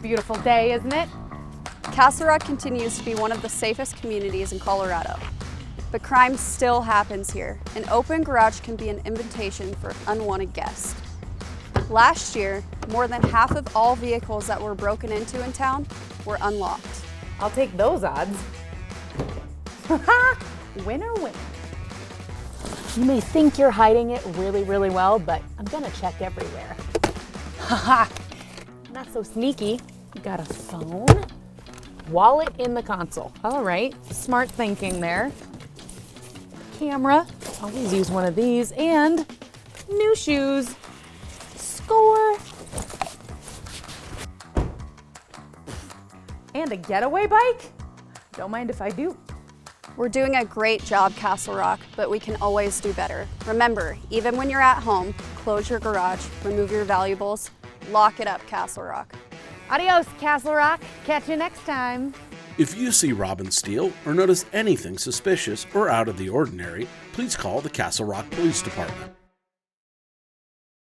Beautiful day, isn't it? Castle Rock continues to be one of the safest communities in Colorado. But crime still happens here. An open garage can be an invitation for unwanted guests. Last year, more than half of all vehicles that were broken into in town were unlocked. I'll take those odds. Winner, winner. You may think you're hiding it really, really well, but I'm gonna check everywhere. Haha, not so sneaky. You got a phone, wallet in the console. All right, smart thinking there. Camera, always use one of these, and new shoes. Score. And a getaway bike? Don't mind if I do. We're doing a great job, Castle Rock, but we can always do better. Remember, even when you're at home, close your garage, remove your valuables, lock it up, Castle Rock. Adios, Castle Rock. Catch you next time. If you see Robin steal or notice anything suspicious or out of the ordinary, please call the Castle Rock Police Department.